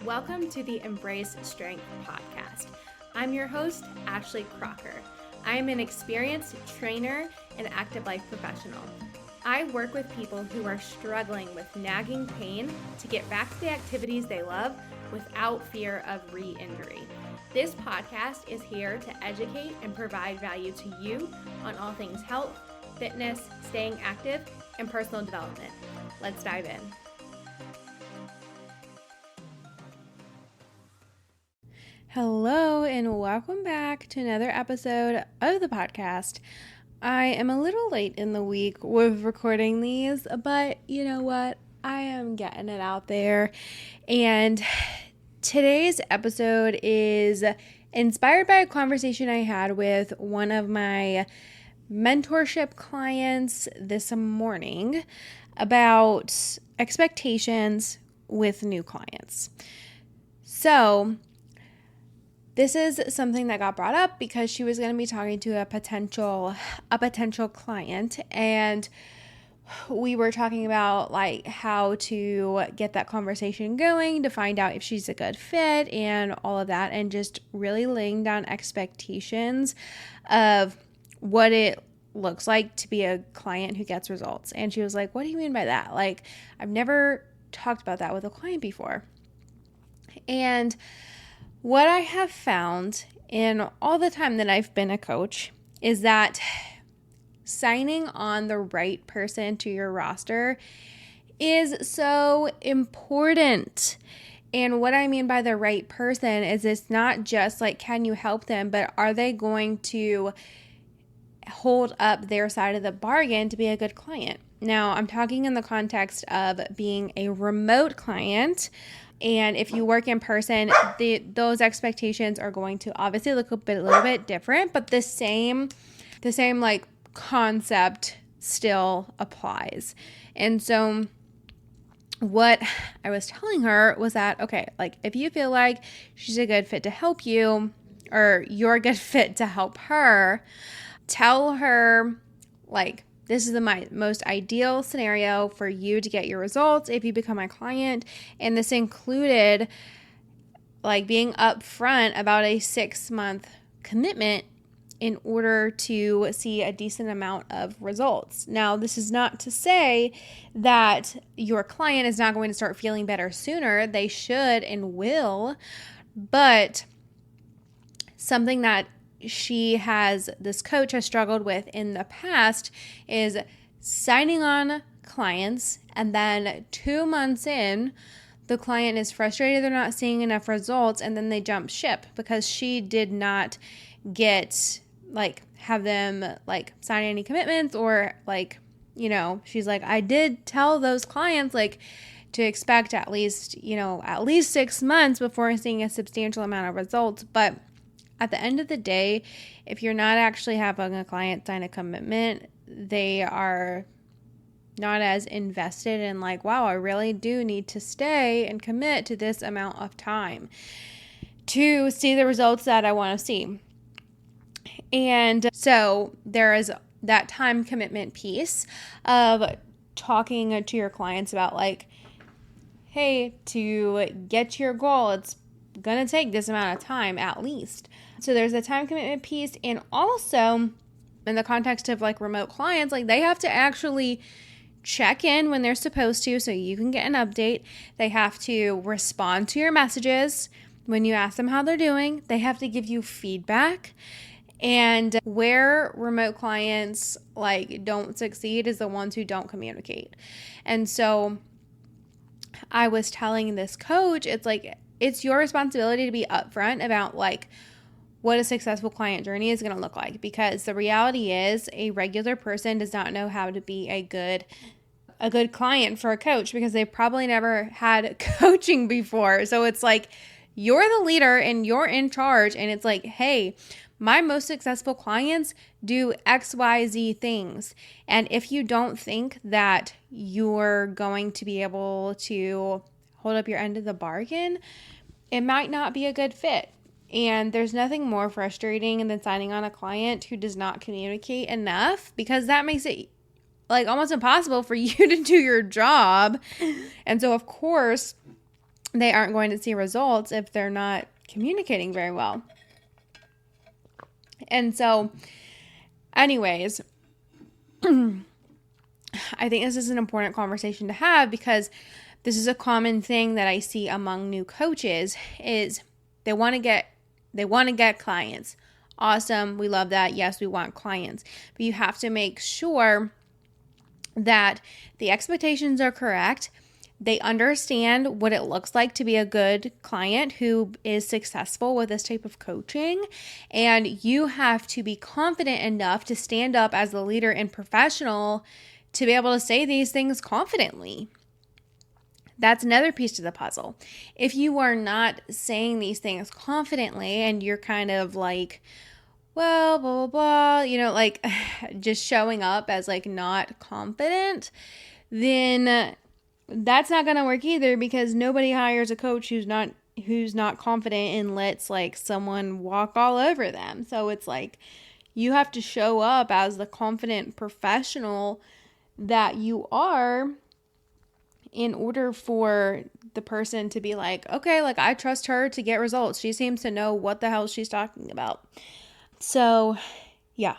Welcome to the Embrace Strength podcast. I'm your host, Ashley Crocker. I am an experienced trainer and active life professional. I work with people who are struggling with nagging pain to get back to the activities they love without fear of re-injury. This podcast is here to educate and provide value to you on all things health, fitness, staying active, and personal development. Let's dive in. Hello and welcome back to another episode of the podcast. I am a little late in the week with recording these, but you know what? I am getting it out there. And today's episode is inspired by a conversation I had with one of my mentorship clients this morning about expectations with new clients. So this is something that got brought up because she was going to be talking to a potential client, and we were talking about like how to get that conversation going to find out if she's a good fit and all of that, and just really laying down expectations of what it looks like to be a client who gets results. And she was like, "What do you mean by that? Like, I've never talked about that with a client before." And what I have found in all the time that I've been a coach is that signing on the right person to your roster is so important. And what I mean by the right person is it's not just like, can you help them, but are they going to hold up their side of the bargain to be a good client? Now, I'm talking in the context of being a remote client. And if you work in person, those expectations are going to obviously look a little bit different, but the same like concept still applies. And so what I was telling her was that, okay, like if you feel like she's a good fit to help you, or you're a good fit to help her, tell her like, this is the most ideal scenario for you to get your results if you become my client. And this included like being upfront about a 6-month commitment in order to see a decent amount of results. Now, this is not to say that your client is not going to start feeling better sooner. They should and will. But something that this coach has struggled with in the past is signing on clients, and then 2 months in, the client is frustrated they're not seeing enough results, and then they jump ship because she did not have them like sign any commitments, or like, you know, she's like, I did tell those clients like to expect at least 6 months before seeing a substantial amount of results. But at the end of the day, if you're not actually having a client sign a commitment, they are not as invested in like, wow, I really do need to stay and commit to this amount of time to see the results that I want to see. And so there is that time commitment piece of talking to your clients about like, hey, to get to your goal, it's going to take this amount of time at least. So there's a time commitment piece. And also in the context of like remote clients, like they have to actually check in when they're supposed to so you can get an update. They have to respond to your messages when you ask them how they're doing. They have to give you feedback. And where remote clients like don't succeed is the ones who don't communicate. And so I was telling this coach, it's like, it's your responsibility to be upfront about like what a successful client journey is going to look like, because the reality is a regular person does not know how to be a good client for a coach because they've probably never had coaching before. So it's like, you're the leader and you're in charge, and it's like, hey, my most successful clients do XYZ things. And if you don't think that you're going to be able to hold up your end of the bargain, it might not be a good fit. And there's nothing more frustrating than signing on a client who does not communicate enough, because that makes it like almost impossible for you to do your job. And so of course they aren't going to see results if they're not communicating very well. And so, anyways, I think this is an important conversation to have, because this is a common thing that I see among new coaches is they want to get clients. Awesome. We love that. Yes, we want clients. But you have to make sure that the expectations are correct. They understand what it looks like to be a good client who is successful with this type of coaching. And you have to be confident enough to stand up as the leader and professional to be able to say these things confidently. That's another piece to the puzzle. If you are not saying these things confidently and you're kind of like, well, blah, blah, blah, like just showing up as like not confident, then that's not going to work either, because nobody hires a coach who's not confident and lets like someone walk all over them. So it's like you have to show up as the confident professional that you are in order for the person to be like, okay, like I trust her to get results. She seems to know what the hell she's talking about. So, yeah.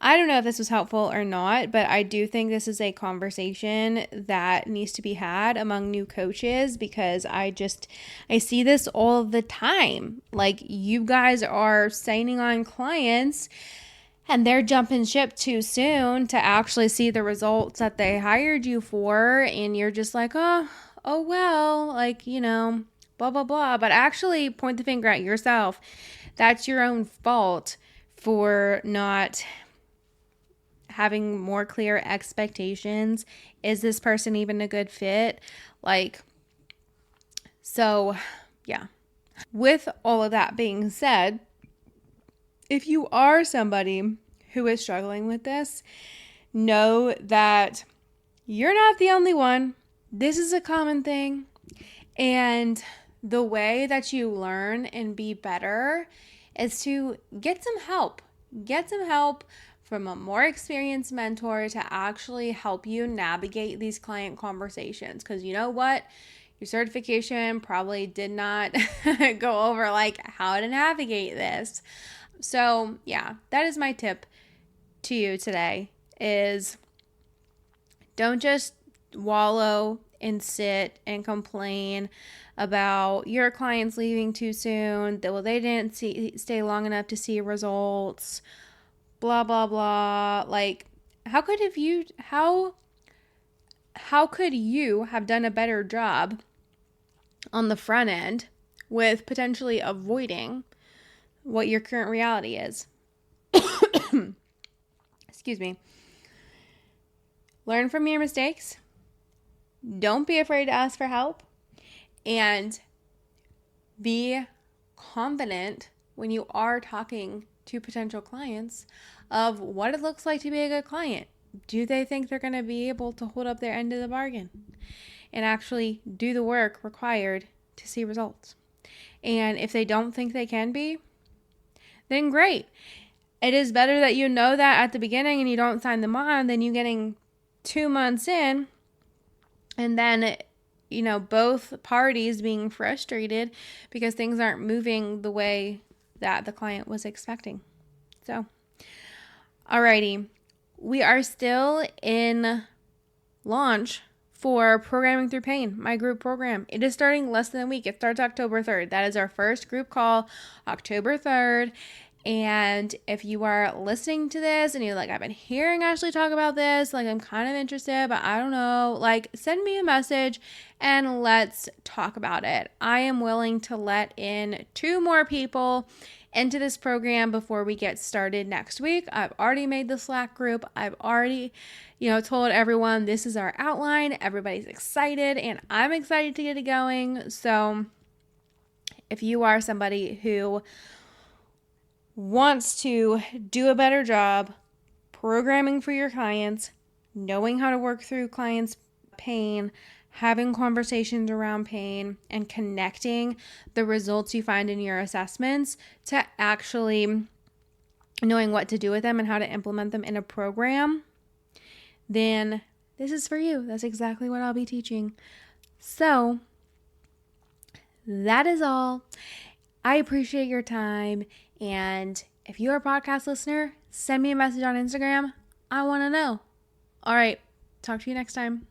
I don't know if this was helpful or not, but I do think this is a conversation that needs to be had among new coaches, because I see this all the time. Like, you guys are signing on clients and they're jumping ship too soon to actually see the results that they hired you for. And you're just like, oh well, like, blah, blah, blah. But actually point the finger at yourself. That's your own fault for not having more clear expectations. Is this person even a good fit? So yeah. With all of that being said, if you are somebody who is struggling with this, know that you're not the only one. This is a common thing. And the way that you learn and be better is to get some help. Get some help from a more experienced mentor to actually help you navigate these client conversations. Because you know what? Your certification probably did not go over like how to navigate this. So yeah, that is my tip to you today, is don't just wallow and sit and complain about your clients leaving too soon, that they didn't stay long enough to see results, blah blah blah. Like, how could you have done a better job on the front end with potentially avoiding what your current reality is? Excuse me. Learn from your mistakes. Don't be afraid to ask for help, and be confident when you are talking to potential clients of what it looks like to be a good client. Do they think they're going to be able to hold up their end of the bargain and actually do the work required to see results? And if they don't think they can be, then great. It is better that you know that at the beginning and you don't sign them on than you getting 2 months in and then, both parties being frustrated because things aren't moving the way that the client was expecting. So, alrighty. We are still in launch for Programming Through Pain, my group program. It is starting less than a week. It starts October 3rd. That is our first group call, October 3rd. And if you are listening to this and you're like, I've been hearing Ashley talk about this, like I'm kind of interested, but I don't know, like send me a message and let's talk about it. I am willing to let in 2 more people into this program before we get started next week. I've already made the Slack group. I've already, told everyone this is our outline. Everybody's excited and I'm excited to get it going. So if you are somebody who wants to do a better job programming for your clients, knowing how to work through clients' pain, having conversations around pain, and connecting the results you find in your assessments to actually knowing what to do with them and how to implement them in a program, then this is for you. That's exactly what I'll be teaching. So that is all. I appreciate your time. And if you're a podcast listener, send me a message on Instagram. I want to know. All right. Talk to you next time.